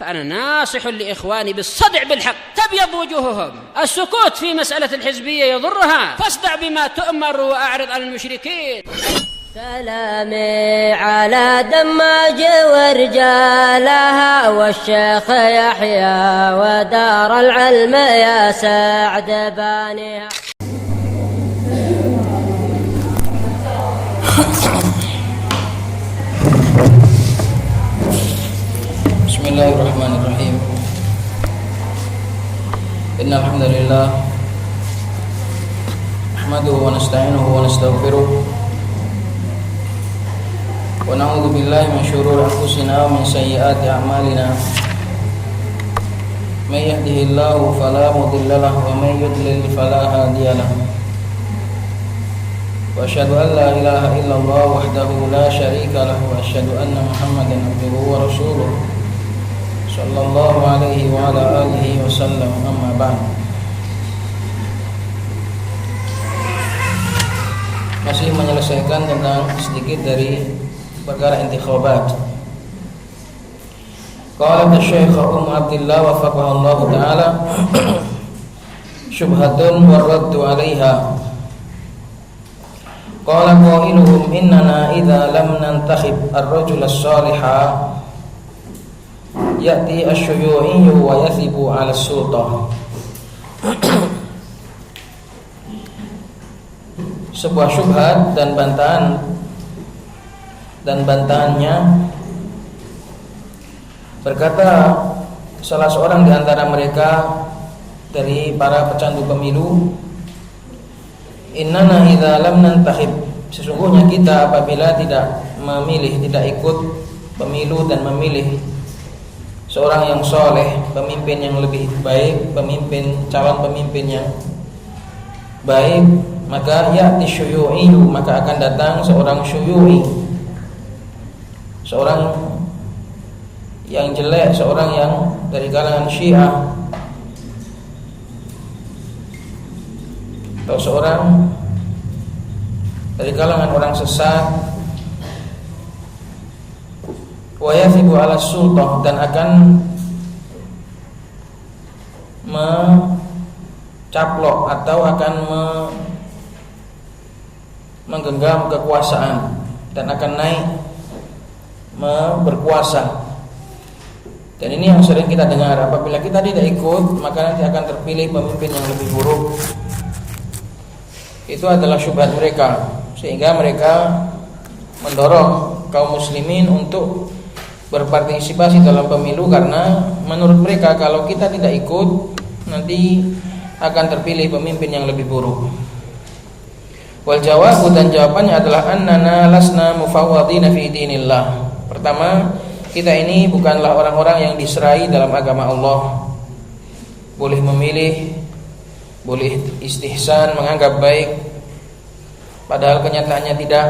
فأنا ناصح لإخواني بالصدع بالحق تبيض وجوههم. السكوت في مسألة الحزبية يضرها، فاصدع بما تؤمر وأعرض عن المشركين. سلامي على دماج ورجالها والشيخ يحيى ودار العلم يا سعد بانيها. Bismillahirrahmanirrahim. Innal hamdalillah nahmaduhu wa nasta'inuhu wa nastaghfiruh wa na'udzu billahi min shururi anfusina wa min sayyiati a'malina. May yahdihillahu fala mudilla lahu wa may yudlil fala hadiya lahu. Wa asyhadu an la ilaha illallah wahdahu la syarika lahu wa asyhadu anna Muhammadan abduhu wa rasuluh sallallahu alaihi wa ala alihi wa sallam. Amma ba'd. Masih menyelesaikan tentang sedikit dari perkara intikhabat. Qala Syekh Abdullah wafaqahu Allah taala syubhatun waraddu 'alaiha. Qala qailuhum innana idza lam nantakhib ar-rajul as-salihah ya'ti asy-syuyu'iyyu wa yathibu 'ala as-sultah. Sebuah syubhat dan bantahannya berkata salah seorang di antara mereka dari para pecandu pemilu, innana idza lam nantakhib, sesungguhnya kita apabila tidak memilih, tidak ikut pemilu dan memilih seorang yang soleh, pemimpin yang lebih baik, calon pemimpin yang baik, maka ya'ti syuyu'iyyu, maka akan datang seorang syuyu'i, seorang yang jelek, seorang yang dari kalangan Syiah, atau seorang dari kalangan orang sesat, wa yathibu 'ala sultah, dan akan mencaplok atau akan menggenggam kekuasaan dan akan naik berkuasa. Dan ini yang sering kita dengar, apabila kita tidak ikut maka nanti akan terpilih pemimpin yang lebih buruk. Itu adalah syubhat mereka, sehingga mereka mendorong kaum muslimin untuk berpartisipasi dalam pemilu, karena menurut mereka kalau kita tidak ikut nanti akan terpilih pemimpin yang lebih buruk. Wal jawab, dan jawabannya adalah annana lasna mufawwadina fi dinillah. Pertama, kita ini bukanlah orang-orang yang diserai dalam agama Allah. Boleh memilih, boleh istihsan, menganggap baik, padahal kenyataannya tidak.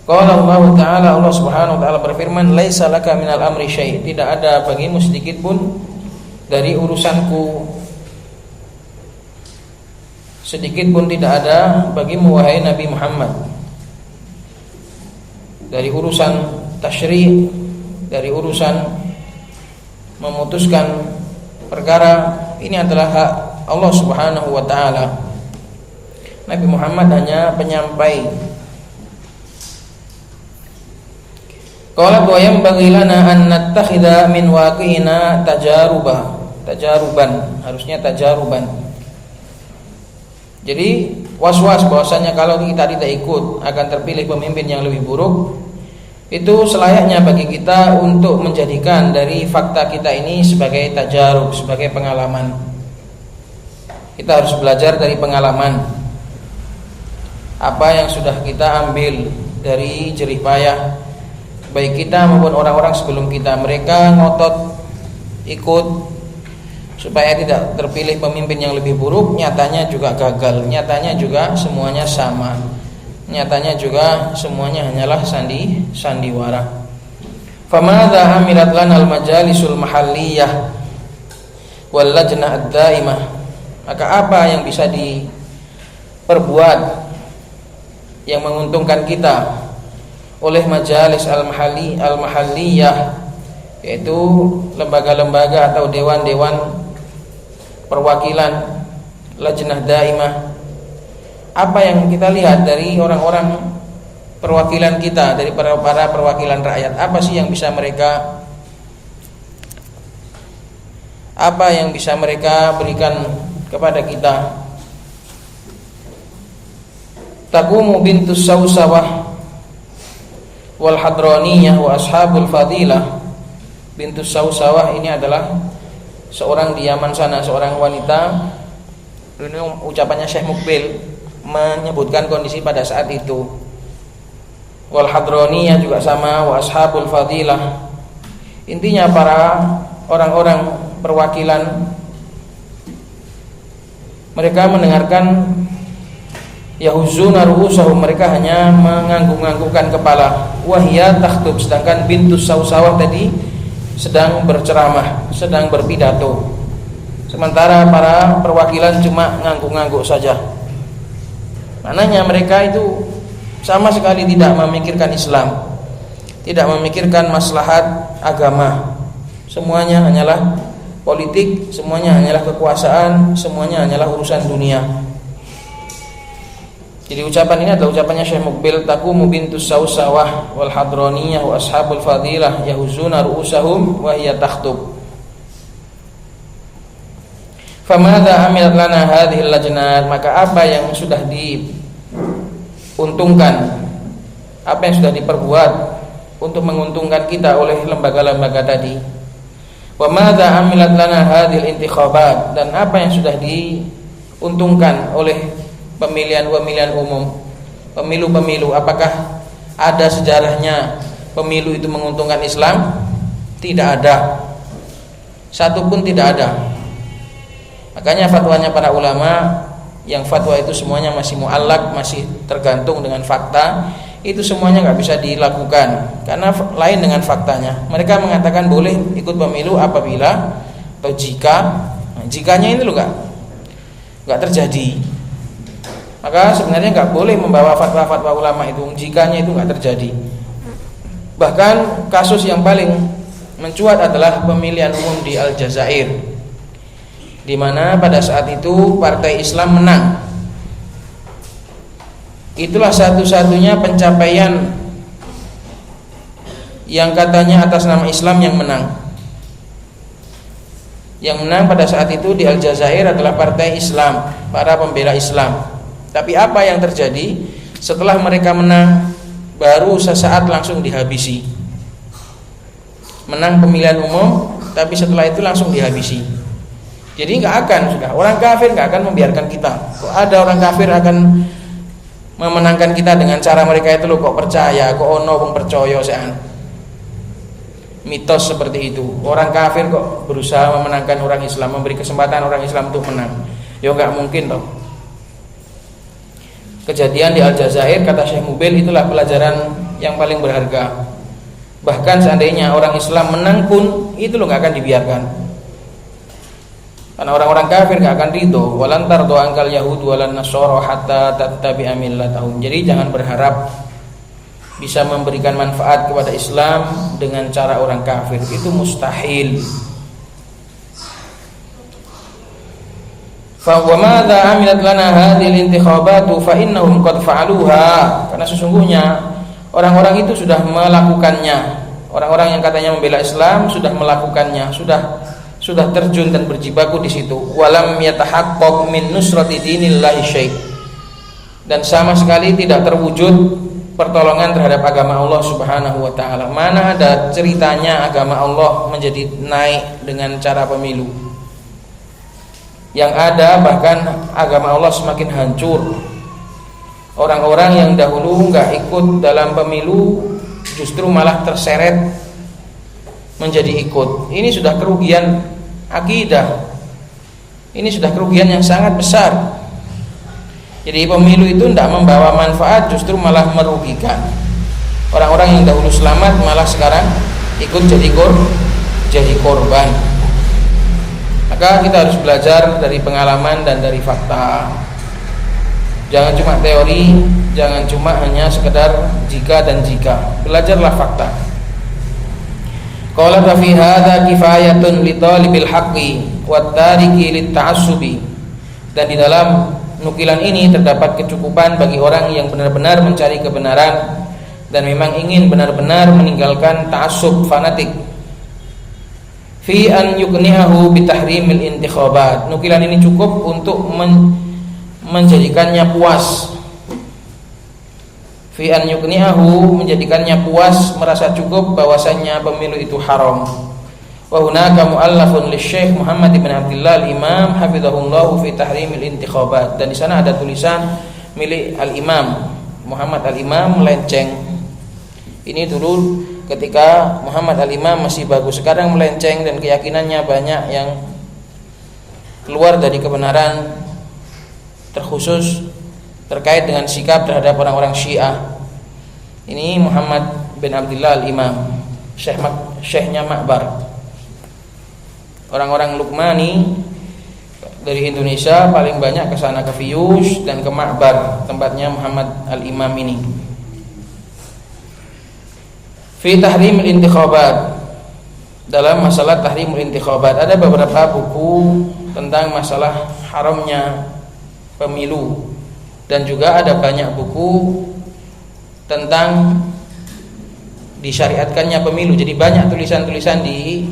Qala Allah Ta'ala, Allah Subhanahu wa taala berfirman, laisa laka minal amri syai', tidak ada bagimu sedikit pun dari urusanku. Sedikit pun tidak ada bagimu wahai Nabi Muhammad dari urusan tasyri', dari urusan memutuskan perkara. Ini adalah hak Allah Subhanahu wa taala. Nabi Muhammad hanya penyampai. Qala wa yanbaghi lana an nattakhidha min waqi'ina tajaruban, harusnya tajaruban. Jadi was-was bahwasanya kalau kita tidak ikut akan terpilih pemimpin yang lebih buruk. Itu selayaknya bagi kita untuk menjadikan dari fakta kita ini sebagai tajarub, sebagai pengalaman. Kita harus belajar dari pengalaman. Apa yang sudah kita ambil dari jerih payah, baik kita maupun orang-orang sebelum kita. Mereka ngotot ikut supaya tidak terpilih pemimpin yang lebih buruk, nyatanya juga gagal, nyatanya juga semuanya sama, nyatanya juga semuanya hanyalah sandiwara. Famadza amilat lana al-majalisul mahalliyah wal lajnah ad-daimah, maka apa yang bisa diperbuat yang menguntungkan kita oleh majalis al-mahalliyah, yaitu lembaga-lembaga atau dewan-dewan perwakilan Lajnah Daimah. Apa yang kita lihat dari orang-orang perwakilan kita, dari para perwakilan rakyat, apa sih yang bisa mereka berikan kepada kita? Taqumu bintus Sawsawah wal Hadraniyah wa ashabul fadilah. Bintus Sawsawah ini adalah seorang di Yaman sana, seorang wanita. Ini ucapannya Syekh Mukbil menyebutkan kondisi pada saat itu. Wal Hadraniyah juga sama, wa ashabul fadilah. Intinya para orang-orang perwakilan, mereka mendengarkan yahuzuna ru'usahum, mereka hanya mengangguk-anggukkan kepala. Wahia takhtub, sedangkan bintus Sawsawah tadi sedang berceramah, sedang berpidato. Sementara para perwakilan cuma ngangguk-ngangguk saja. Maknanya mereka itu sama sekali tidak memikirkan Islam, tidak memikirkan maslahat agama. Semuanya hanyalah politik, semuanya hanyalah kekuasaan, semuanya hanyalah urusan dunia. Jadi ucapan ini adalah ucapannya Syekh Mukbil, taqumu bintus Sawsawah wal Hadraniyah wa ashabul fadilah yahuzuna ru'usahum wa hiya takhtub. Famadza amilat lana hadhil lajnat, maka apa yang sudah diuntungkan, apa yang sudah diperbuat untuk menguntungkan kita oleh lembaga-lembaga tadi. Wa madza amilat lana hadhil intikhabat, dan apa yang sudah diuntungkan oleh pemilihan-pemilihan umum, pemilu-pemilu. Apakah ada sejarahnya pemilu itu menguntungkan Islam? Tidak ada, satu pun tidak ada. Makanya fatwanya para ulama, yang fatwa itu semuanya masih mu'allaq, masih tergantung dengan fakta, itu semuanya nggak bisa dilakukan karena lain dengan faktanya. Mereka mengatakan boleh ikut pemilu apabila atau jika, jikanya ini loh nggak terjadi. Maka sebenarnya nggak boleh membawa fatwa-fatwa ulama itu jikanya itu nggak terjadi. Bahkan kasus yang paling mencuat adalah pemilihan umum di Aljazair, di mana pada saat itu partai Islam menang. Itulah satu-satunya pencapaian yang katanya atas nama Islam yang menang. Yang menang pada saat itu di Aljazair adalah partai Islam, para pembela Islam. Tapi apa yang terjadi setelah mereka menang? Baru sesaat langsung dihabisi. Menang pemilihan umum, tapi setelah itu langsung dihabisi. Jadi nggak akan, sudah orang kafir nggak akan membiarkan kita. Kok ada orang kafir akan memenangkan kita dengan cara mereka itu loh, kok percaya, kok ono pun percaya sean. Mitos seperti itu. Orang kafir kok berusaha memenangkan orang Islam, memberi kesempatan orang Islam untuk menang. Ya nggak mungkin toh. Kejadian di Aljazair, kata Syekh Mukbil, itulah pelajaran yang paling berharga. Bahkan seandainya orang Islam menang pun itu loh nggak akan dibiarkan. Karena orang-orang kafir nggak akan ridho. Walan tardo angkal Yahud walan Nasara hatta tattabi'a millatahum. Jadi jangan berharap bisa memberikan manfaat kepada Islam dengan cara orang kafir, itu mustahil. Fa wa madza amilat lana hadhil intikhabatu fa innahum qad fa'aluha. Karena sesungguhnya orang-orang itu sudah melakukannya. Orang-orang yang katanya membela Islam sudah melakukannya, sudah terjun dan berjibaku di situ. Walam yatahaqqaq min nusrati dinillahi syai'. Dan sama sekali tidak terwujud pertolongan terhadap agama Allah Subhanahu wa taala. Mana ada ceritanya agama Allah menjadi naik dengan cara pemilu? Yang ada bahkan agama Allah semakin hancur. Orang-orang yang dahulu enggak ikut dalam pemilu justru malah terseret menjadi ikut. Ini sudah kerugian akidah. Ini sudah kerugian yang sangat besar. Jadi pemilu itu tidak membawa manfaat, justru malah merugikan. Orang-orang yang dahulu selamat malah sekarang ikut jadi korban. Maka kita harus belajar dari pengalaman dan dari fakta. Jangan cuma teori, jangan cuma hanya sekedar jika dan jika. Belajarlah fakta. Qala fa fi hadza kifayatun li talibil haqqi wat tariki lit ta'assubi. Dan di dalam nukilan ini terdapat kecukupan bagi orang yang benar-benar mencari kebenaran dan memang ingin benar-benar meninggalkan ta'assub fanatik. Fi an yuqni'ahu bi tahrimil intikhabat. Nukilan ini cukup untuk menjadikannya puas. Fi an yuqni'ahu, menjadikannya puas, merasa cukup bahwasannya pemilu itu haram. Wa hunaka mu'allafun li Syekh Muhammad bin Abdullah al-Imam hafizahullahu fi tahrimil intikhabat. Dan di sana ada tulisan milik al-Imam Muhammad al-Imam melenceng. Ini dulu ketika Muhammad al-Imam masih bagus, sekarang melenceng dan keyakinannya banyak yang keluar dari kebenaran, terkhusus terkait dengan sikap terhadap orang-orang Syiah. Ini Muhammad bin Abdullah al-Imam, Syekhnya Ma'bar. Orang-orang Luqmani dari Indonesia paling banyak ke sana, ke Fiyus dan ke Ma'bar, tempatnya Muhammad al-Imam ini. Fi tahrimil intikhabat, dalam masalah tahrimul intikhabat ada beberapa buku tentang masalah haramnya pemilu, dan juga ada banyak buku tentang disyariatkannya pemilu. Jadi banyak tulisan-tulisan di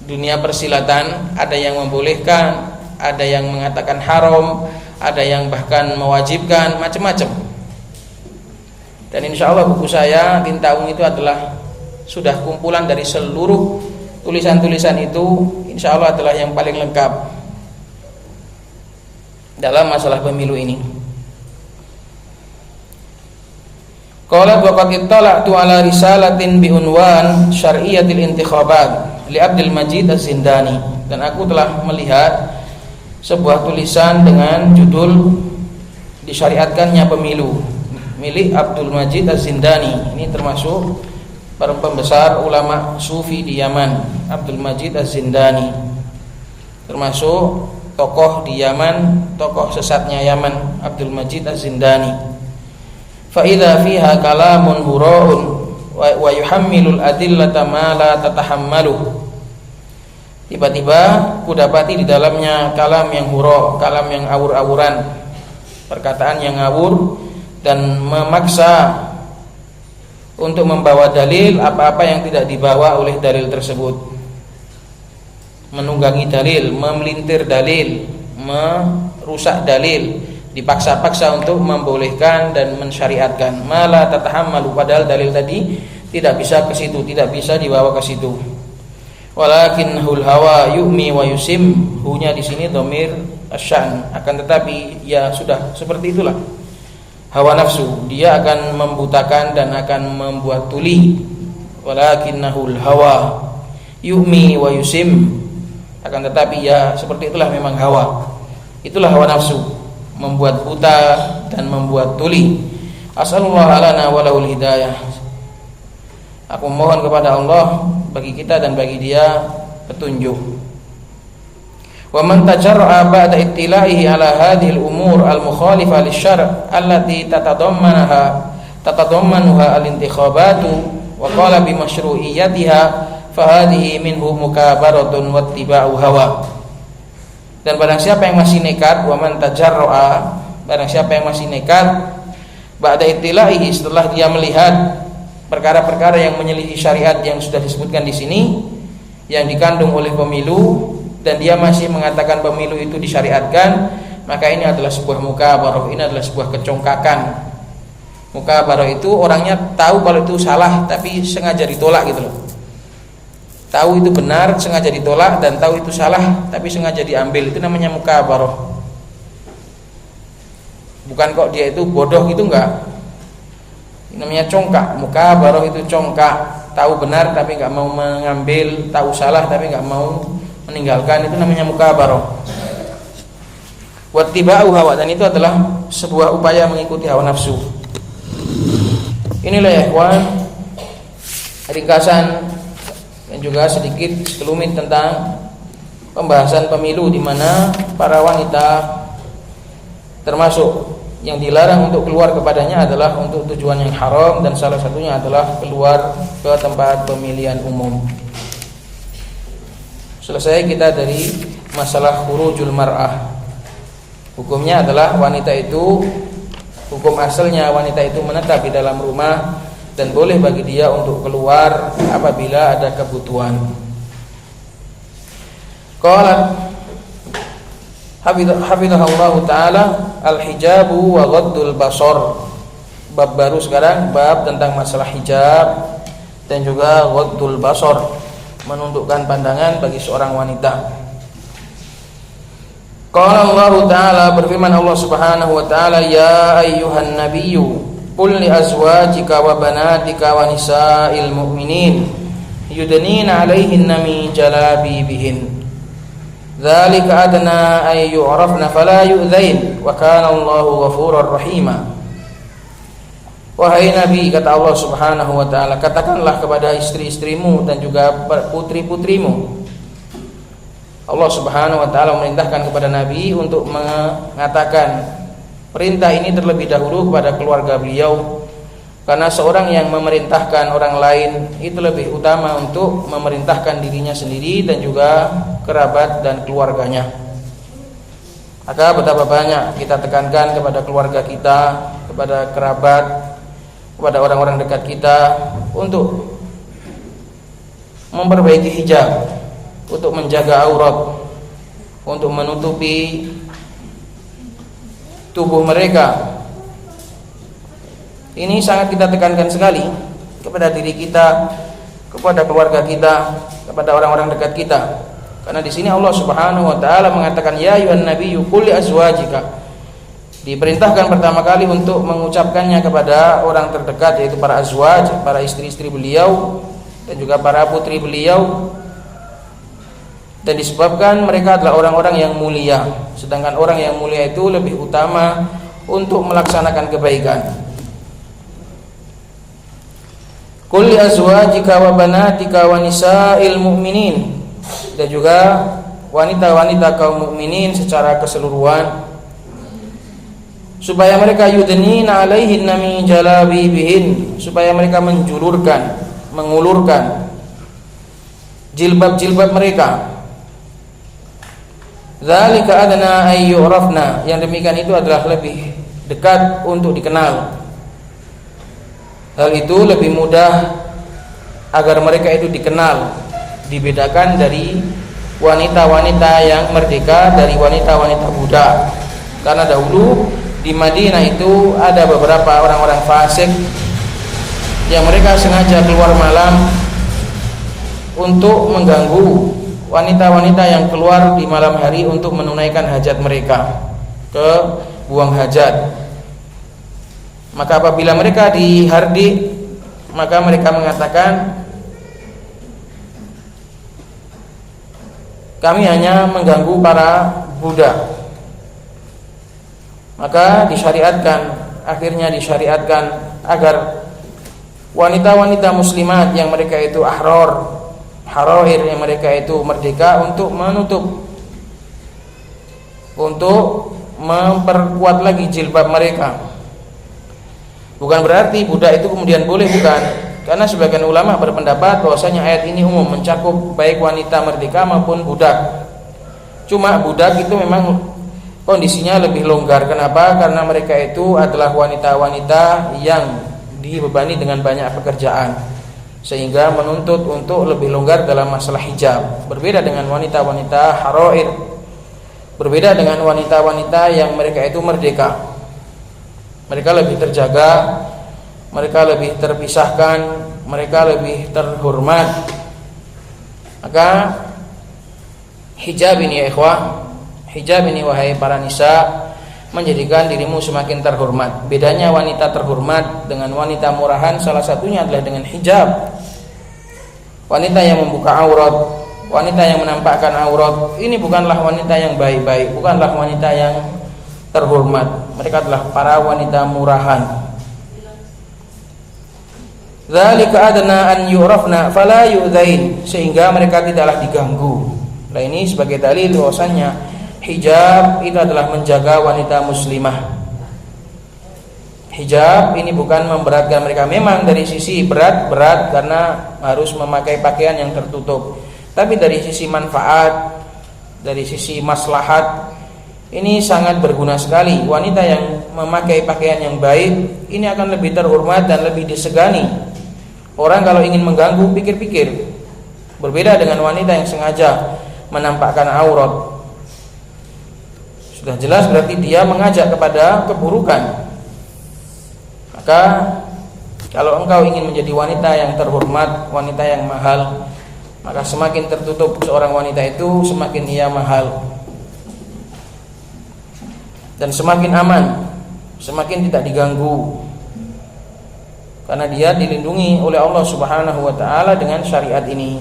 dunia persilatan, ada yang membolehkan, ada yang mengatakan haram, ada yang bahkan mewajibkan, macam-macam. Dan insya Allah buku saya Tinta Ungu itu adalah sudah kumpulan dari seluruh tulisan-tulisan itu, insya Allah adalah yang paling lengkap dalam masalah pemilu ini. Qala wa qad ittala'tu ala risalatin bi unwan syar'iyyatil intikhabat li Abdul Majid Az-Zindani. Dan aku telah melihat sebuah tulisan dengan judul disyariatkannya pemilu milik Abdul Majid Az-Zindani. Ini termasuk para pembesar ulama sufi di Yaman. Abdul Majid Az-Zindani termasuk tokoh di Yaman, tokoh sesatnya Yaman, Abdul Majid Az-Zindani. Fa idza fiha kalamun hura'un wa yuhammilul adillata ma la tatahammalu. Tiba-tiba kudapati di dalamnya kalam yang hura', kalam yang awur-awuran, perkataan yang ngawur dan memaksa untuk membawa dalil apa-apa yang tidak dibawa oleh dalil tersebut. Menunggangi dalil, memelintir dalil, merusak dalil, dipaksa-paksa untuk membolehkan dan mensyariatkan. Malah tatahammalu, padahal dalil tadi tidak bisa ke situ, tidak bisa dibawa ke situ. Walakinnahul hawa yu'mi wa yusim. Hunya di sini dhamir asy-sya'n, akan tetapi ya sudah seperti itulah. Hawa nafsu, dia akan membutakan dan akan membuat tuli. Walakinnahul hawa yu'mi wa yusim. Akan tetapi ya seperti itulah memang hawa. Itulah hawa nafsu, membuat buta dan membuat tuli. Asallallahu alana wa lahul hidayah. Aku mohon kepada Allah bagi kita dan bagi dia petunjuk. Wa man tajarra'a ba'da ittila'ihi ala hadhil umur al-mukhalifah lisyar' allati tatadammanuha al-intikhabatu wa qala bi masyru'iyyatiha fahadihi minhu mukabaratun wattiba'u hawa. Dan barang siapa yang masih nekat, wa man tajarra'a, barang siapa yang masih nekat ba'da ittila'ihi, setelah dia melihat perkara-perkara yang menyelisihi syariat yang sudah disebutkan di sini, yang dikandung oleh pemilu, dan dia masih mengatakan pemilu itu disyariatkan, maka ini adalah sebuah mukabarah, ini adalah sebuah kecongkakan. Mukabarah itu orangnya tahu kalau itu salah tapi sengaja ditolak gitu loh. Tahu itu benar sengaja ditolak, dan tahu itu salah tapi sengaja diambil, itu namanya mukabarah. Bukan kok dia itu bodoh gitu, enggak. Ini namanya congkak. Mukabarah itu congkak, tahu benar tapi enggak mau mengambil, tahu salah tapi enggak mau meninggalkan, itu namanya mukabarah. Wattiba'u hawa, dan itu adalah sebuah upaya mengikuti hawa nafsu. Inilah ya ikhwan, ringkasan dan juga sedikit sekelumit tentang pembahasan pemilu, di mana para wanita termasuk yang dilarang untuk keluar kepadanya adalah untuk tujuan yang haram, dan salah satunya adalah keluar ke tempat pemilihan umum. Selesai kita dari masalah khurujul mar'ah. Hukumnya adalah wanita itu, hukum asalnya wanita itu menetap di dalam rumah dan boleh bagi dia untuk keluar apabila ada kebutuhan. Qala hafizahullahu ta'ala al-hijabu wa ghaddul basar. Bab baru sekarang, bab tentang masalah hijab dan juga ghaddul basar, menundukkan pandangan bagi seorang wanita. Qala Allah Ta'ala, berfirman Allah Subhanahu wa taala, ya ayyuhan nabiyyu qul li azwajika wa banatika wa nisa'il mu'minin yudnina 'alaihinna min jalabibihin dzalika adna ay yu'rafna fala yu'dzain wa kana Allahu ghafurur rahima. Wahai Nabi, kata Allah Subhanahu wa taala, katakanlah kepada istri-istrimu dan juga putri-putrimu. Allah Subhanahu wa taala memerintahkan kepada Nabi untuk mengatakan perintah ini terlebih dahulu kepada keluarga beliau, karena seorang yang memerintahkan orang lain itu lebih utama untuk memerintahkan dirinya sendiri dan juga kerabat dan keluarganya. Maka betapa banyak kita tekankan kepada keluarga kita, kepada kerabat, kepada orang-orang dekat kita untuk memperbaiki hijab, untuk menjaga aurat, untuk menutupi tubuh mereka. Ini sangat kita tekankan sekali kepada diri kita, kepada keluarga kita, kepada orang-orang dekat kita. Karena di sini Allah Subhanahu wa taala mengatakan ya ayyuhan nabiyyu qul li azwajika. Diperintahkan pertama kali untuk mengucapkannya kepada orang terdekat, yaitu para azwaj, para istri-istri beliau dan juga para putri beliau. Dan disebabkan mereka adalah orang-orang yang mulia, sedangkan orang yang mulia itu lebih utama untuk melaksanakan kebaikan. Qul li azwajika wa banatika wa nisa'il mu'minin, dan juga wanita-wanita kaum mukminin secara keseluruhan, supaya mereka yudnina 'alaihinna min jalabibihin, supaya mereka menjulurkan, mengulurkan jilbab-jilbab mereka. Dzalika adna ay yu'rafna, yang demikian itu adalah lebih dekat untuk dikenal. Hal itu lebih mudah agar mereka itu dikenal, dibedakan dari wanita-wanita yang merdeka dari wanita-wanita budak. Karena dahulu di Madinah itu ada beberapa orang-orang fasik yang mereka sengaja keluar malam untuk mengganggu wanita-wanita yang keluar di malam hari untuk menunaikan hajat mereka, ke buang hajat. Maka apabila mereka dihardik, maka mereka mengatakan, kami hanya mengganggu para budak. Maka akhirnya disyariatkan agar wanita-wanita muslimat yang mereka itu harair, yang mereka itu merdeka, untuk menutup, untuk memperkuat lagi jilbab mereka. Bukan berarti budak itu kemudian boleh, bukan. Karena sebagian ulama berpendapat bahwasanya ayat ini umum, mencakup baik wanita merdeka maupun budak. Cuma budak itu memang kondisinya lebih longgar. Kenapa? Karena mereka itu adalah wanita-wanita yang dibebani dengan banyak pekerjaan, sehingga menuntut untuk lebih longgar dalam masalah hijab. Berbeda dengan wanita-wanita harair, berbeda dengan wanita-wanita yang mereka itu merdeka. Mereka lebih terjaga, mereka lebih terpisahkan, mereka lebih terhormat. Maka hijab ini ya ikhwah, hijab ini wahai para nisa, menjadikan dirimu semakin terhormat. Bedanya wanita terhormat dengan wanita murahan salah satunya adalah dengan hijab. Wanita yang membuka aurat, wanita yang menampakkan aurat, ini bukanlah wanita yang baik-baik, bukanlah wanita yang terhormat. Mereka adalah para wanita murahan. Dzalika adna an yu'rafna fala yu'dzain, sehingga mereka tidaklah diganggu. Nah, ini sebagai dalil bahwasannya hijab itu adalah menjaga wanita muslimah. hijab ini bukan memberatkan mereka. Memang dari sisi berat karena harus memakai pakaian yang tertutup. Tapi dari sisi manfaat, dari sisi maslahat, ini sangat berguna sekali. Wanita yang memakai pakaian yang baik ini akan lebih terhormat dan lebih disegani. Orang kalau ingin mengganggu pikir-pikir. Berbeda dengan wanita yang sengaja menampakkan aurat. Sudah jelas berarti dia mengajak kepada keburukan. Maka kalau engkau ingin menjadi wanita yang terhormat, wanita yang mahal, maka semakin tertutup seorang wanita itu, semakin ia mahal dan semakin aman, semakin tidak diganggu, karena dia dilindungi oleh Allah Subhanahu wa taala dengan syariat ini.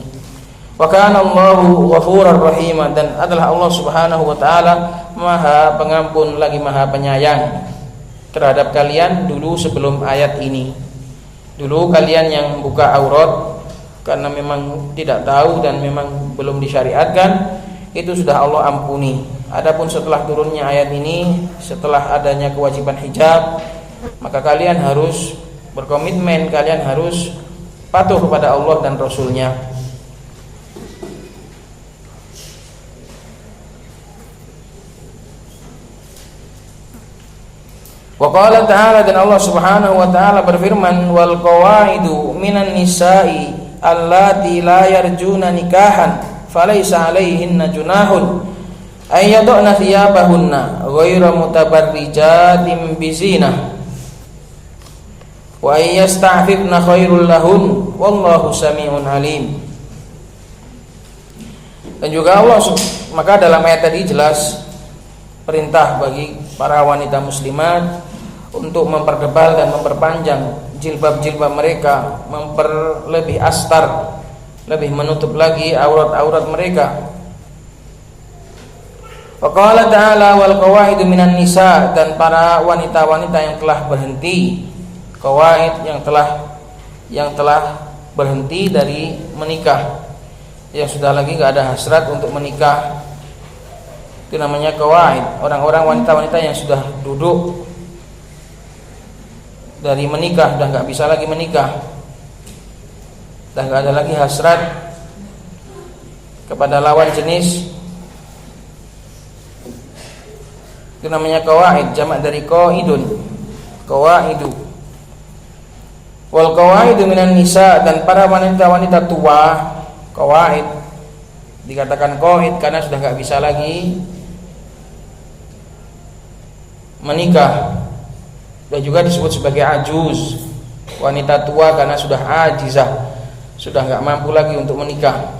Wa kana Allahu ghafurur rahim, dan adalah Allah Subhanahu wa taala Maha Pengampun lagi Maha Penyayang terhadap kalian dulu sebelum ayat ini. Dulu kalian yang buka aurat karena memang tidak tahu dan memang belum disyariatkan, itu sudah Allah ampuni. Adapun setelah turunnya ayat ini, setelah adanya kewajiban hijab, maka kalian harus berkomitmen, kalian harus patuh kepada Allah dan Rasulnya. Wa qala ta'ala, dan Allah Subhanahu wa ta'ala berfirman, wal qawaidu minan nisa'i allati la yarjuna nikahan falaysa 'alaihinna junahun ay yad'na thiyabahunna ghayra mutabarrijatin bizinah wa ay yasta'fifna khairul lahun wallahu sami'un 'alim. Dan juga Allah, maka dalam ayat tadi jelas perintah bagi para wanita muslimat untuk mempertebal dan memperpanjang jilbab-jilbab mereka, memperlebih astar, lebih menutup lagi aurat-aurat mereka. Wa qala ta'ala wal qawaidu minan nisa, dan para wanita-wanita yang telah berhenti, qawaid yang telah berhenti dari menikah, yang sudah lagi enggak ada hasrat untuk menikah. Itu namanya qawaid, orang-orang wanita-wanita yang sudah duduk dari menikah, sudah enggak bisa lagi menikah, sudah enggak ada lagi hasrat kepada lawan jenis. Itu namanya qawaid, jamak dari qaidun, qawaidu. Wal qawaidu minan nisa, dan para wanita-wanita tua, qawaid dikatakan qaid karena sudah enggak bisa lagi menikah. Dan juga disebut sebagai ajuz, wanita tua karena sudah ajizah, sudah enggak mampu lagi untuk menikah.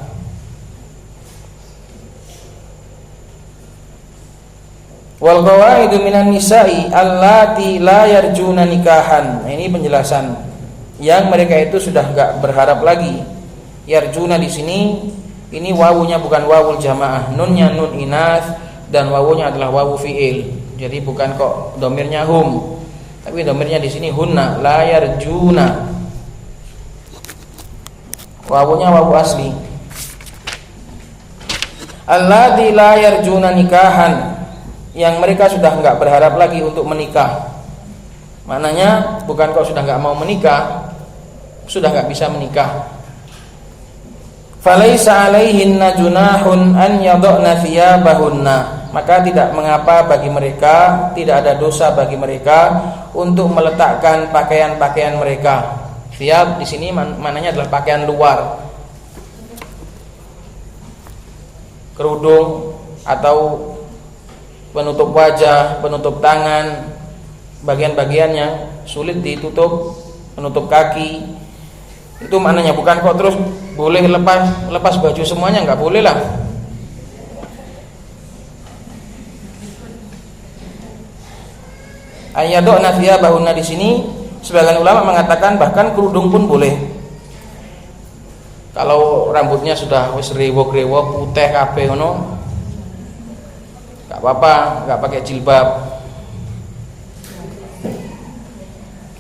Wal qawaidu minan nisa'i allati la yarjuna nikahan. Nah, ini penjelasan yang mereka itu sudah enggak berharap lagi. Yarjuna di sini ini wawunya bukan wawul jamaah, nunnya nun inas dan wawunya adalah wawu fiil. Jadi bukan kok domirnya hum, tapi domirnya di sini hunna, la yarjuna. Wawunya wawu asli. Allati la yarjuna nikahan, yang mereka sudah enggak berharap lagi untuk menikah. Maknanya bukan kok sudah enggak mau menikah, sudah enggak bisa menikah. Falaisa 'alaihinna junahun an yad'na thiyabahunna, maka tidak mengapa bagi mereka, tidak ada dosa bagi mereka untuk meletakkan pakaian-pakaian mereka. Thiyab di sini maknanya adalah pakaian luar, kerudung atau penutup wajah, penutup tangan, bagian-bagian yang sulit ditutup, penutup kaki. Itu maknanya, bukan kok terus boleh lepas baju semuanya, enggak boleh lah. Ayadona thiyabahunna di sini sebagian ulama mengatakan bahkan kerudung pun boleh. Kalau rambutnya sudah wis rewok-rewok putih kabeh ngono, enggak apa-apa, enggak pakai jilbab.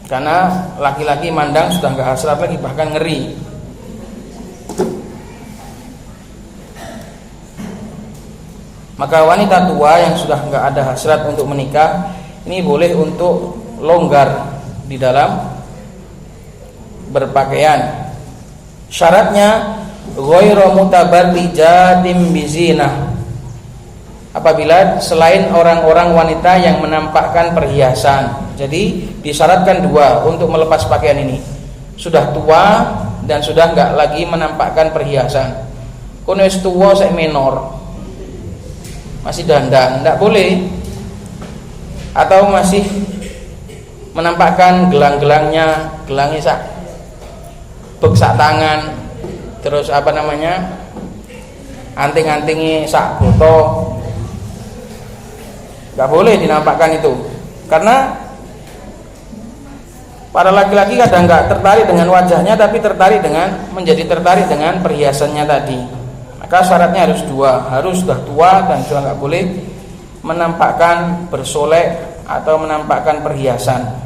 Karena laki-laki mandang sudah enggak hasrat lagi, bahkan ngeri. Maka wanita tua yang sudah enggak ada hasrat untuk menikah, ini boleh untuk longgar di dalam berpakaian. Syaratnya ghairu mutabarrijatin bizinah, apabila selain orang-orang wanita yang menampakkan perhiasan. Jadi disyaratkan dua untuk melepas pakaian ini: sudah tua dan sudah enggak lagi menampakkan perhiasan. Kono wis tuwa sek menor, masih dandan, enggak boleh. Atau masih menampakkan gelang-gelangnya, gelangnya sak beksak tangan, terus anting-antingnya sak boto, nggak boleh dinampakkan itu. Karena para laki-laki kadang nggak tertarik dengan wajahnya, tapi menjadi tertarik dengan perhiasannya tadi. Maka syaratnya harus dua, harus sudah tua dan juga nggak boleh menampakkan bersolek atau menampakkan perhiasan.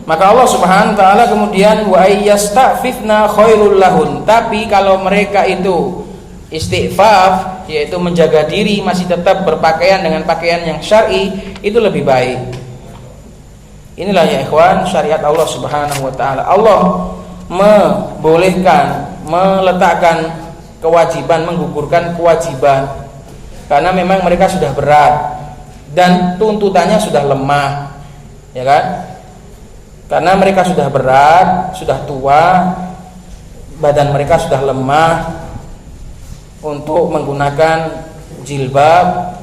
Maka Allah Subhanahu wa taala kemudian wa ayyastafifna khairul lahun. Tapi kalau mereka itu istighfaf, yaitu menjaga diri, masih tetap berpakaian dengan pakaian yang syar'i, itu lebih baik. Inilah ya ikhwan syariat Allah Subhanahu wa taala. Allah membolehkan, meletakkan kewajiban, menggugurkan kewajiban karena memang mereka sudah berat dan tuntutannya sudah lemah, ya kan? Karena mereka sudah berat, sudah tua, badan mereka sudah lemah untuk menggunakan jilbab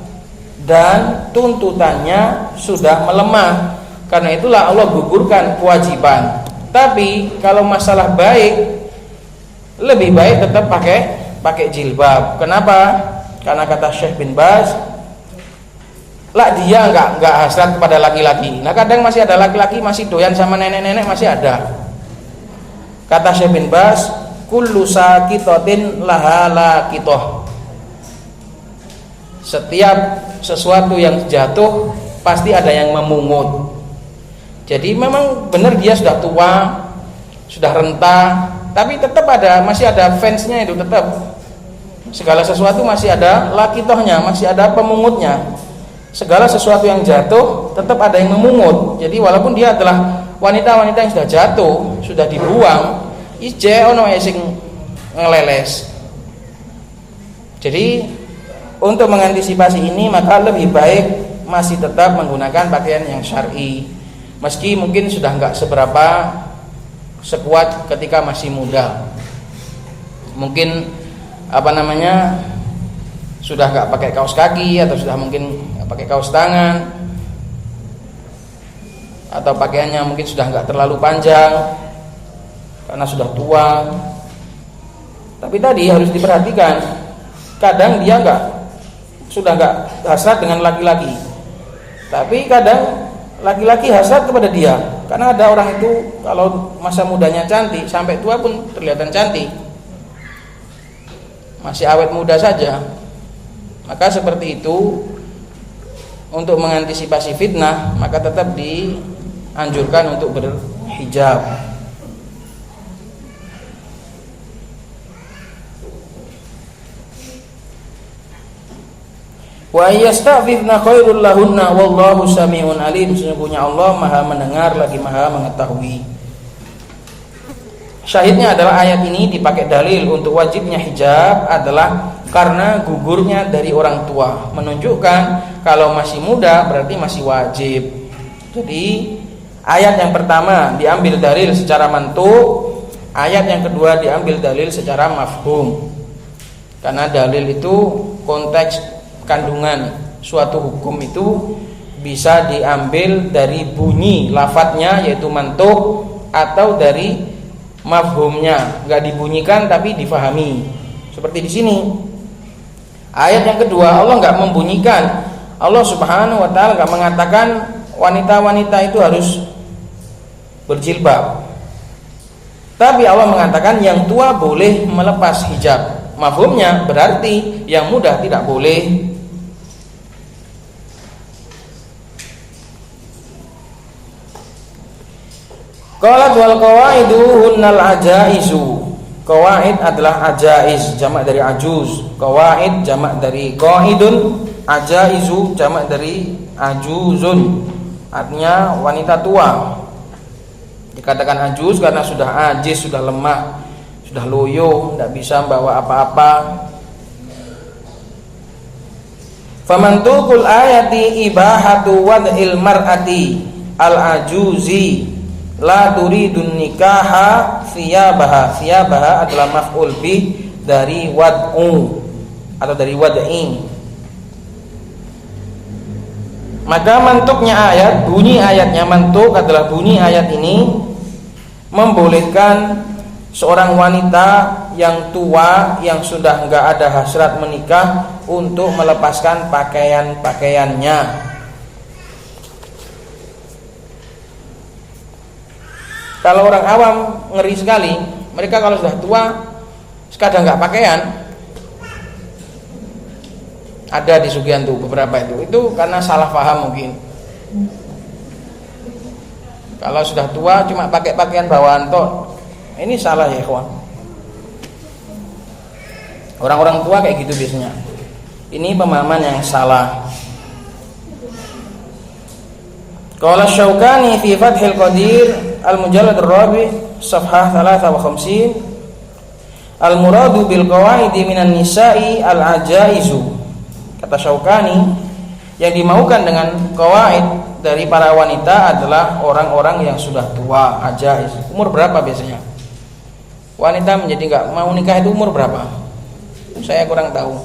dan tuntutannya sudah melemah. Karena itulah Allah gugurkan kewajiban. Tapi kalau masalah baik, lebih baik tetap pakai jilbab. Kenapa? Karena kata Syekh bin Baz, lah dia enggak hasrat kepada laki-laki. Nah kadang masih ada laki-laki masih doyan sama nenek-nenek, masih ada. Kata Syekh bin Baz, kullu sakitatin laha laqitoh. Setiap sesuatu yang jatuh pasti ada yang memungut. Jadi memang benar dia sudah tua, sudah renta, tapi tetap masih ada fansnya itu tetap. Segala sesuatu masih ada laqitohnya, masih ada pemungutnya. Segala sesuatu yang jatuh tetap ada yang memungut. Jadi walaupun dia adalah wanita-wanita yang sudah jatuh, sudah dibuang, ije ono sing ngeleles. Jadi untuk mengantisipasi ini maka lebih baik masih tetap menggunakan pakaian yang syar'i. Meski mungkin sudah enggak seberapa sekuat ketika masih muda. Mungkin sudah enggak pakai kaos kaki atau sudah mungkin pakai kaos tangan, atau pakaiannya mungkin sudah enggak terlalu panjang karena sudah tua. Tapi tadi harus diperhatikan, kadang dia sudah enggak hasrat dengan laki-laki, tapi kadang laki-laki hasrat kepada dia. Karena ada orang itu kalau masa mudanya cantik, sampai tua pun kelihatan cantik, masih awet muda saja. Maka seperti itu, untuk mengantisipasi fitnah maka tetap dianjurkan untuk berhijab. Wa yasta'fifna khairul lahunna wallahu sami'un alim. Sesungguhnya Allah Maha mendengar lagi Maha mengetahui. Syahidnya adalah ayat ini dipakai dalil untuk wajibnya hijab adalah karena gugurnya dari orang tua, menunjukkan kalau masih muda berarti masih wajib. Jadi ayat yang pertama diambil dalil secara mantuk, ayat yang kedua diambil dalil secara mafhum. Karena dalil itu konteks kandungan suatu hukum itu bisa diambil dari bunyi lafadznya yaitu mantuk, atau dari mafhumnya, enggak dibunyikan tapi difahami. Seperti di sini. Ayat yang kedua Allah enggak membunyikan. Allah Subhanahu wa taala enggak mengatakan wanita-wanita itu harus berjilbab. Tapi Allah mengatakan yang tua boleh melepas hijab. Mafhumnya berarti yang muda tidak boleh. Qalat wal qawaidu hunnal ajaizu. Qawaid adalah ajaiz, jamak dari ajuz. Qawaid jamak dari qaidun, ajaizu jamak dari ajuzun. artinya wanita tua. Dikatakan ajuz karena sudah ajis, sudah lemah, sudah loyo, tidak bisa membawa apa-apa. Famantuqul ayati ibahatu wad'il mar'ati al-ajuzi la turidun nikaha thiyabaha. Thiyabaha adalah maf'ul bih dari wad'u atau dari wad'i. Maka mantuknya ayat, bunyi ayatnya, mantuk adalah bunyi ayat ini membolehkan seorang wanita yang tua yang sudah enggak ada hasrat menikah untuk melepaskan pakaian-pakaiannya. Kalau orang awam ngeri sekali, mereka kalau sudah tua sekadang enggak pakaian. Ada di Sugihan tuh beberapa itu karena salah paham mungkin. Kalau sudah tua cuma pakai pakaian bawaan toh, ini salah ya ikhwan. Orang-orang tua kayak gitu biasanya. Ini pemahaman yang salah. Qala Syaukani fi Fathil Qadir al-Mujallad ar-Rabi' safhah 53, al-muradu bil qawaidi minan nisa'i al-ajaizu. Kata Syaukani, yang dimaukan dengan qawaid dari para wanita adalah orang-orang yang sudah tua, ajaiz. Umur berapa biasanya? Wanita menjadi enggak mau nikah itu umur berapa? Saya kurang tahu.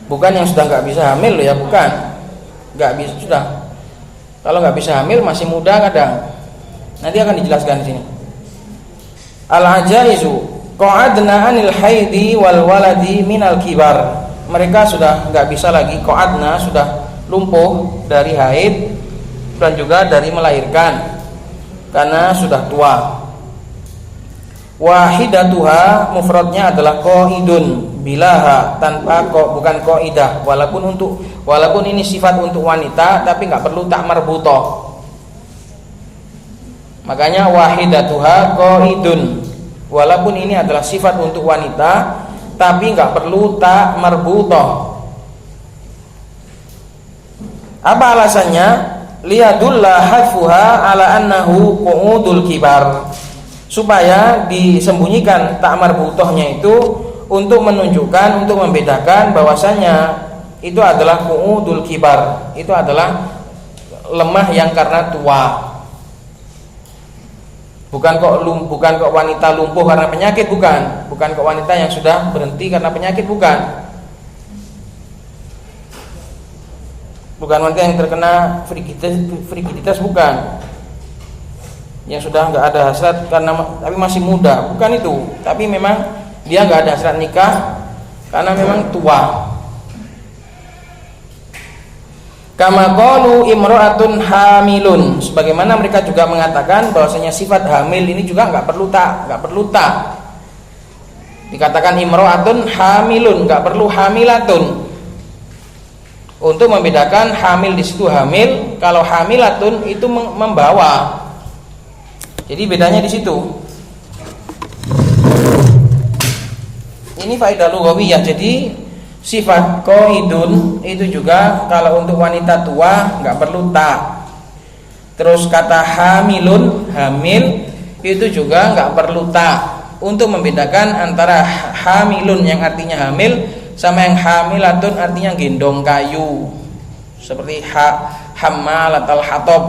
Bukan yang sudah enggak bisa hamil ya, bukan. Enggak bisa sudah. Kalau enggak bisa hamil masih muda kadang. Nanti akan dijelaskan di sini. Al-ajaizu qa'adna 'anil haidi wal waladi minal kibar. Mereka sudah enggak bisa lagi, qa'adna sudah lumpuh dari haid dan juga dari melahirkan karena sudah tua. Wahidatuha mufradnya adalah qaidun bilaha, tanpa bukan qaidah, walaupun ini sifat untuk wanita tapi enggak perlu tak marbuthah. Makanya wahidatuha qaidun, walaupun ini adalah sifat untuk wanita tapi enggak perlu tak marbuthah. Apa alasannya? Liyadulla hadfuha ala annahu qu'udul kibar, supaya disembunyikan tak marbuthahnya itu untuk menunjukkan, untuk membedakan bahwasanya itu adalah qu'udul kibar, itu adalah lemah yang karena tua. Bukan kok wanita lumpuh karena penyakit, bukan kok wanita yang sudah berhenti karena penyakit, bukan wanita yang terkena frigiditas, bukan yang sudah nggak ada hasrat karena tapi masih muda, bukan itu, tapi memang dia nggak ada hasrat nikah karena memang tua. Kama qalu imra'atun hamilun, sebagaimana mereka juga mengatakan bahwasanya sifat hamil ini juga nggak perlu tak. Dikatakan imra'atun hamilun, nggak perlu hamilatun. Untuk membedakan hamil di situ hamil, kalau hamilatun itu membawa. Jadi bedanya di situ. Ini faedah lughawiyah. Jadi sifat qaidun itu juga kalau untuk wanita tua nggak perlu tak. Terus kata hamilun, hamil itu juga nggak perlu tak, untuk membedakan antara hamilun yang artinya hamil sama yang hamilatun artinya gendong kayu, seperti hammalatul hatab.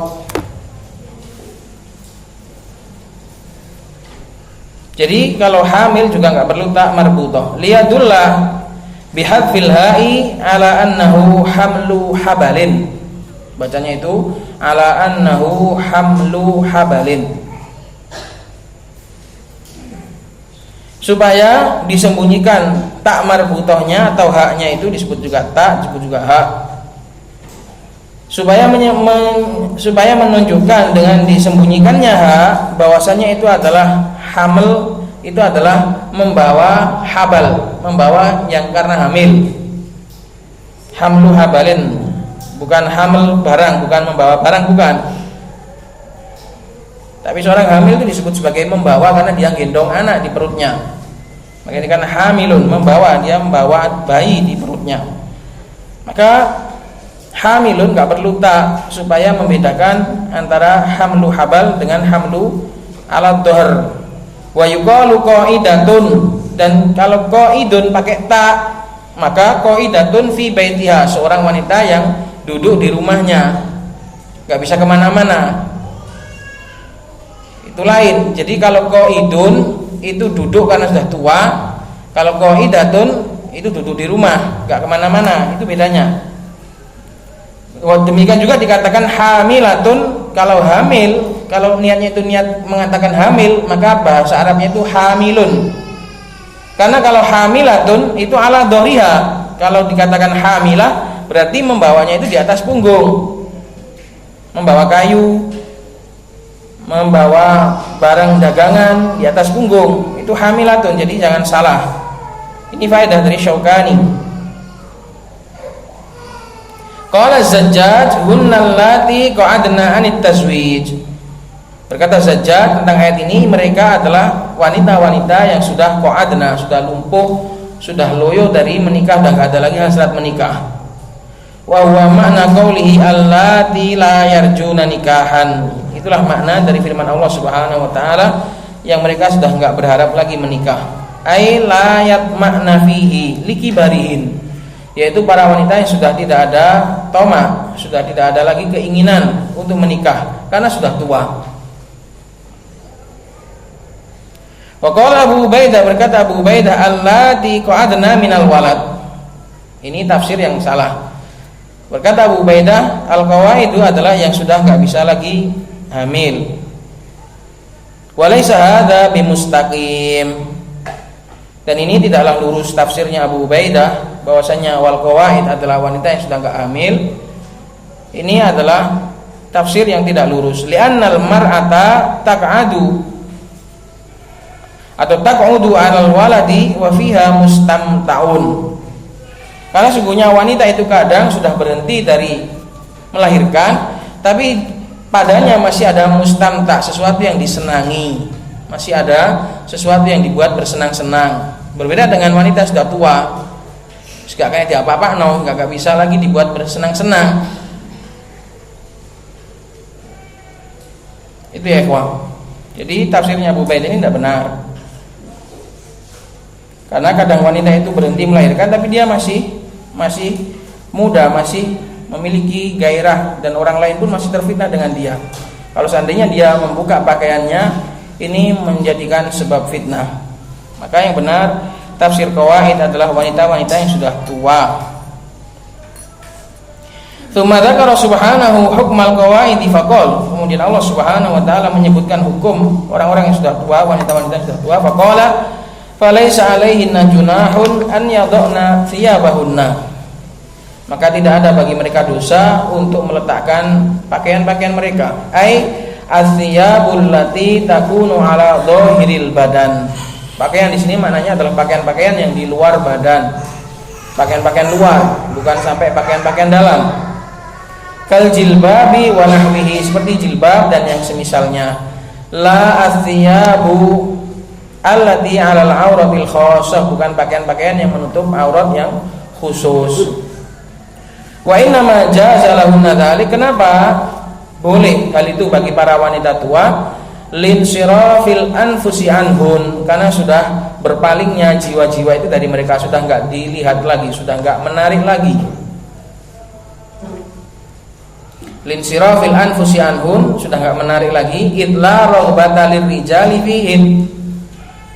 Jadi kalau hamil juga nggak perlu tak marbuthah. Liyadullah bihadfil ha'i ala annahu hamlu habalin. Bacanya itu ala annahu hamlu habalin, supaya disembunyikan tak marbuthahnya atau haknya itu disebut juga tak, disebut juga hak. Supaya menunjukkan dengan disembunyikannya hak bahwasanya itu adalah hamil, itu adalah membawa habal, membawa yang karena hamil. Hamlu habalin, bukan hamil barang, bukan membawa barang, bukan. Tapi seorang hamil itu disebut sebagai membawa karena dia gendong anak di perutnya. Maka ini kan hamilun, dia membawa bayi di perutnya. Maka hamilun enggak perlu ta supaya membedakan antara hamlu habal dengan hamlu ala dhahr. Wa yuqalu qaidatun, dan kalau qaidun pakai ta maka qaidatun fi baitiha, seorang wanita yang duduk di rumahnya, enggak bisa kemana-mana. Itu lain. Jadi kalau qaidun itu duduk karena sudah tua, kalau qaidatun itu duduk di rumah, enggak kemana-mana, itu bedanya. Demikian juga dikatakan hamilatun, kalau hamil, kalau niatnya itu niat mengatakan hamil, maka bahasa Arabnya itu hamilun. Karena kalau hamilatun itu ala dhoriha, kalau dikatakan hamilah berarti membawanya itu di atas punggung, membawa kayu, membawa barang dagangan di atas punggung, itu hamilatun. Jadi jangan salah. Ini faedah dari Syaukani. Qala Zajjaj hunnal lati qa'adna 'anit tazwij. Berkata Zajjaj tentang ayat ini, mereka adalah wanita-wanita yang sudah qa'adna, sudah lumpuh, sudah loyo dari menikah dan enggak ada lagi hasrat menikah. Wa huwa ma'na qaulihi allati la yarjuna nikahan. Itulah makna dari firman Allah Subhanahu wa taala yang mereka sudah enggak berharap lagi menikah. Ai la yatma'na fihi likibarihin, yaitu para wanita yang sudah tidak ada toma, sudah tidak ada lagi keinginan untuk menikah karena sudah tua. Wa qala Abu Ubaidah, berkata Abu Ubaidah allati qa'adna minal walad. Ini tafsir yang salah. Berkata Abu Ubaidah, al-qawaidu adalah yang sudah enggak bisa lagi hamil. Walaysa hadza bimustaqim. Dan ini tidaklah lurus tafsirnya Abu Ubaidah, bahwasanya wal qawaid adalah wanita yang sudah enggak hamil. Ini adalah tafsir yang tidak lurus. Li'annal mar'ata taq'adu atau taq'udu 'alal waladi wa fiha mustamta'un. Karena sungguhnya wanita itu kadang sudah berhenti dari melahirkan, tapi padanya masih ada mustamta, sesuatu yang disenangi, masih ada sesuatu yang dibuat bersenang-senang. Berbeda dengan wanita sudah tua, gak kayak diapa-apa, gak bisa lagi dibuat bersenang-senang. Itu ya ikhwah. Jadi tafsirnya Abu Ubaidah ini tidak benar. Karena kadang wanita itu berhenti melahirkan, tapi dia masih muda, masih memiliki gairah, dan orang lain pun masih terfitnah dengan dia. Kalau seandainya dia membuka pakaiannya, ini menjadikan sebab fitnah. Maka yang benar tafsir qawaid adalah wanita-wanita yang sudah tua. Tsumma dzakara subhanahu hukmal qawaid faqala. Kemudian Allah Subhanahu wa taala menyebutkan hukum orang-orang yang sudah tua, wanita-wanita yang sudah tua. Faqala falaisa 'alaihinna junahun an yadhna thiyabahunna. Maka tidak ada bagi mereka dosa untuk meletakkan pakaian-pakaian mereka. Ai athiyabul lati takunu ala dhahiril badan. Pakaian di sini maknanya adalah pakaian-pakaian yang di luar badan, pakaian-pakaian luar, bukan sampai pakaian-pakaian dalam. Kal jilbabi wa nahwihi, seperti jilbab dan yang semisalnya. La athiyabu allati 'alal auratil khassah, bukan pakaian-pakaian yang menutup aurat yang khusus. Wa inna ma jaza lahunna dzalik, kenapa boleh hal itu bagi para wanita tua? Linsirafil anfusi anhun, karena sudah berpalingnya jiwa-jiwa itu dari mereka, sudah enggak dilihat lagi, sudah enggak menarik lagi. Linsirafil anfusi anhun, sudah enggak menarik lagi. Idla raghbata lirijali fihin,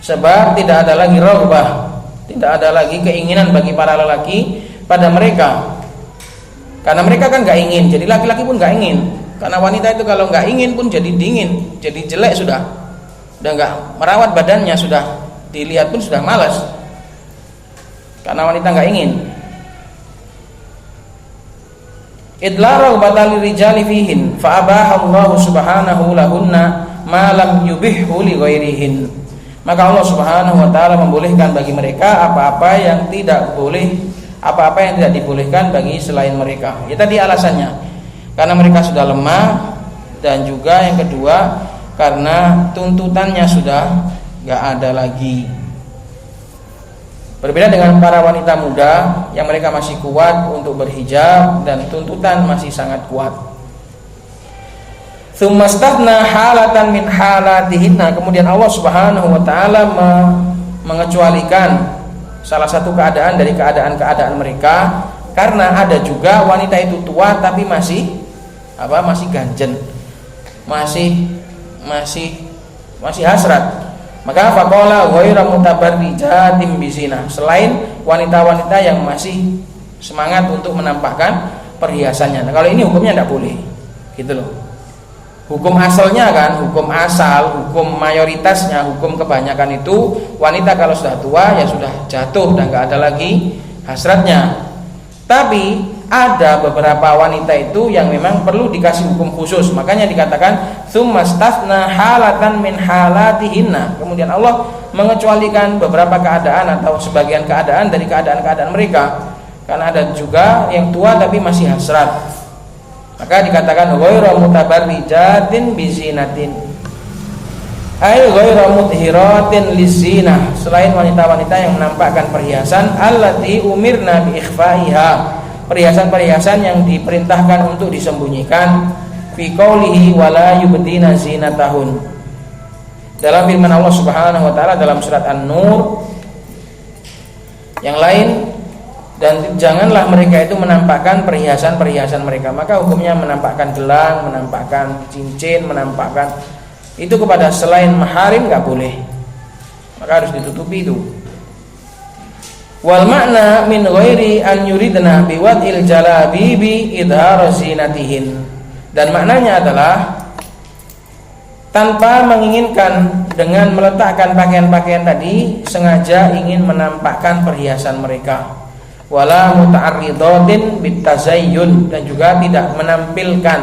sebab tidak ada lagi raghbah, tidak ada lagi keinginan bagi para lelaki pada mereka, karena mereka kan enggak ingin, jadi laki-laki pun enggak ingin. Karena wanita itu kalau nggak ingin pun jadi dingin, jadi jelek, sudah nggak merawat badannya, sudah dilihat pun sudah malas. Karena wanita nggak ingin. Idla raghbatal rijali fihin fa abaha Allah Subhanahu lahunna ma lam yubihhu li ghairihin. Maka Allah Subhanahu wa taala membolehkan bagi mereka apa-apa yang tidak boleh, apa-apa yang tidak dibolehkan bagi selain mereka. Ya tadi alasannya, karena mereka sudah lemah, dan juga yang kedua karena tuntutannya sudah gak ada lagi. Berbeda dengan para wanita muda yang mereka masih kuat untuk berhijab dan tuntutan masih sangat kuat. Tsummastathna halatan min halatihinna, kemudian Allah Subhanahu wa taala mengecualikan salah satu keadaan dari keadaan-keadaan mereka, karena ada juga wanita itu tua tapi masih ganjen, masih hasrat. Maka faqala ghairu mutabarrijatin bizina, selain wanita-wanita yang masih semangat untuk menampakkan perhiasannya. Nah, kalau ini hukumnya tidak boleh, gitu loh. Hukum asalnya kan, hukum mayoritasnya, hukum kebanyakan itu wanita kalau sudah tua ya sudah jatuh dan nggak ada lagi hasratnya. Tapi ada beberapa wanita itu yang memang perlu dikasih hukum khusus. Makanya dikatakan tsummastatsna halatan min halatihinna. Kemudian Allah mengecualikan beberapa keadaan atau sebagian keadaan dari keadaan-keadaan mereka. Karena ada juga yang tua tapi masih hasrat. Maka dikatakan ghairu mutabarrijatin bizinatin. Ai ghairu mudhiratin lizinah, selain wanita-wanita yang menampakkan perhiasan allati umirna bi ikhfaiha, perhiasan-perhiasan yang diperintahkan untuk disembunyikan, fi qoulihi wala yubdina zinatahun, dalam firman Allah Subhanahu wa taala dalam surat An-Nur yang lain, dan janganlah mereka itu menampakkan perhiasan-perhiasan mereka. Maka hukumnya menampakkan gelang, menampakkan cincin, menampakkan itu kepada selain maharim nggak boleh, maka harus ditutupi itu. Wal makna min ghairi an yuridna biwad'il jalabibi idhar zinatihin, dan maknanya adalah tanpa menginginkan dengan meletakkan pakaian-pakaian tadi sengaja ingin menampakkan perhiasan mereka. Wala muta'arridatin bitazayyun, dan juga tidak menampilkan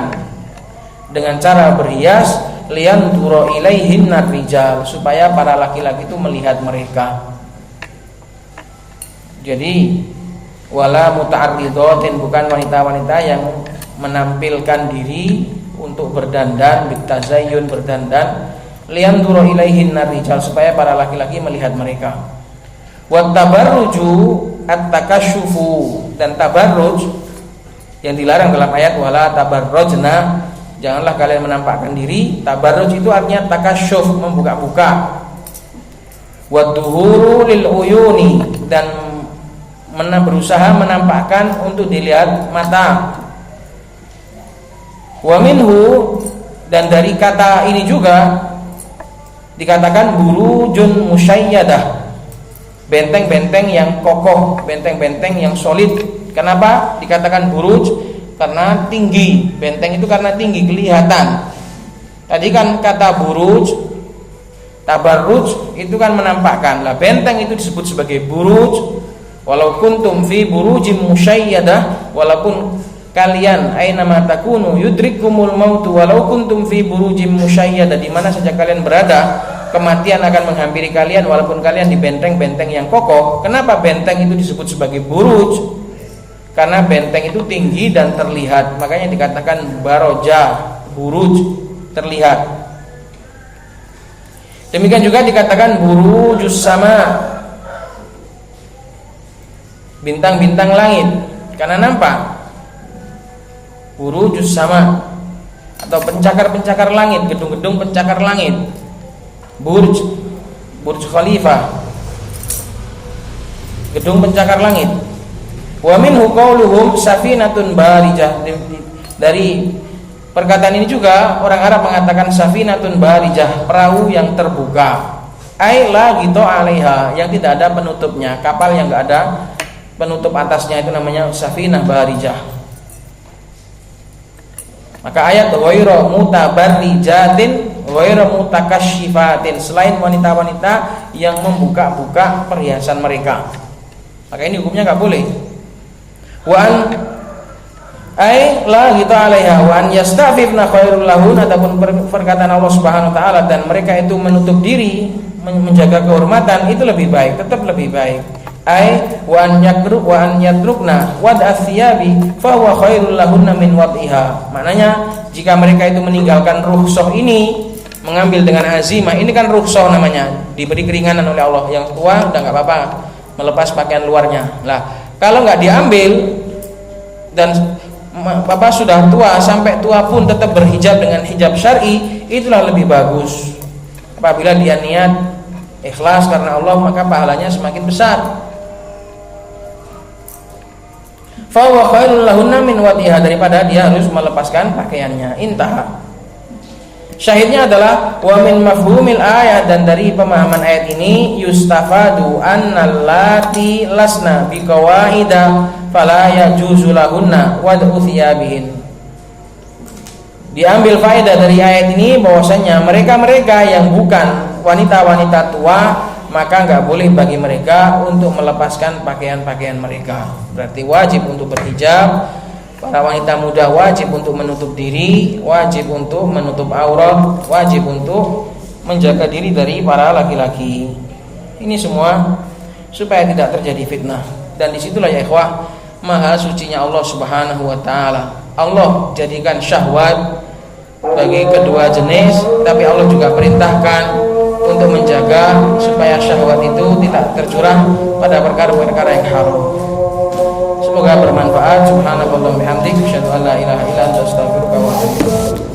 dengan cara berhias liyanzura ilaihinna rijal, supaya para laki-laki itu melihat mereka. Jadi wala muta'arridatin, bukan wanita-wanita yang menampilkan diri untuk berdandan, bitazayyun, berdandan, liyanzura ilaihinna rijal, supaya para laki-laki melihat mereka. Wat tabarruju at-takashufu, dan tabarruj yang dilarang dalam ayat wala tabarrujna, janganlah kalian menampakkan diri. Tabarruj itu artinya takasyuf, membuka-buka. Wa duhuru lil uyuni, dan berusaha menampakkan untuk dilihat mata. Wa minhu, dan dari kata ini juga dikatakan burujun musyayyadah, benteng-benteng yang kokoh, benteng-benteng yang solid. Kenapa dikatakan buruj? Karena tinggi. Benteng itu karena tinggi, kelihatan. Tadi kan kata buruj, tabarruj itu kan menampakkan. Lah benteng itu disebut sebagai buruj. Walau kuntum fi burujim musyayyadah, walaupun kalian aina ma takunu yudrikumul mautu walau kuntum fi burujim musyayyadah, di mana saja kalian berada kematian akan menghampiri kalian walaupun kalian di benteng-benteng yang kokoh. Kenapa benteng itu disebut sebagai buruj? Karena benteng itu tinggi dan terlihat, makanya dikatakan baroja, buruj, terlihat. Demikian juga dikatakan burujus sama, bintang-bintang langit, karena nampak. Burujus sama, atau pencakar-pencakar langit, gedung-gedung pencakar langit. Burj Khalifah, gedung pencakar langit. Wa minhu qauluhum safinatun barijah, dari perkataan ini juga orang Arab mengatakan safinatun barijah, perahu yang terbuka. Ai la gitu alaiha, yang tidak ada penutupnya, kapal yang enggak ada penutup atasnya, itu namanya safinah barijah. Maka ayat ghairu mutabarrijatin ghairu mutakasyifatin, selain wanita-wanita yang membuka-buka perhiasan mereka, maka ini hukumnya enggak boleh. Wa an ai la gitu alaiha wa an yastafifna khairul lahun, ataupun perkataan Allah Subhanahu wa taala, dan mereka itu menutup diri, menjaga kehormatan, itu lebih baik, tetap lebih baik. Ai wa an yadrukna wad athiyabi fa huwa khairul lahunna min wad'iha. Maknanya jika mereka itu meninggalkan rukhsah ini, mengambil dengan azimah, ini kan rukhsah namanya, diberi keringanan oleh Allah. Yang tua udah enggak apa-apa, melepas pakaian luarnya. Lah, kalau nggak diambil dan bapak sudah tua, sampai tua pun tetap berhijab dengan hijab syar'i, itulah lebih bagus. Apabila dia niat ikhlas karena Allah, maka pahalanya semakin besar. Fa huwa khairul lahunna min wadiha, daripada dia harus melepaskan pakaiannya. Intah. Syahidnya adalah wa min mafhumil ayat, dan dari pemahaman ayat ini yustafadu annallati lasna biqawaida fala yajuzu lahunna wad'u thiyabihin. Diambil faedah dari ayat ini bahwasanya mereka-mereka yang bukan wanita-wanita tua, maka nggak boleh bagi mereka untuk melepaskan pakaian-pakaian mereka. Berarti wajib untuk berhijab. Para wanita muda wajib untuk menutup diri, wajib untuk menutup aurat, wajib untuk menjaga diri dari para laki-laki. Ini semua supaya tidak terjadi fitnah. Dan disitulah ya ikhwah, maha sucinya Allah Subhanahu wa ta'ala. Allah jadikan syahwat bagi kedua jenis, tapi Allah juga perintahkan untuk menjaga supaya syahwat itu tidak tercurah pada perkara-perkara yang haram. Semoga bermanfaat. Subhanallah wa bihamdihi, asyhadu an la ilaha illa anta, astaghfiruka wa atubu ilaik.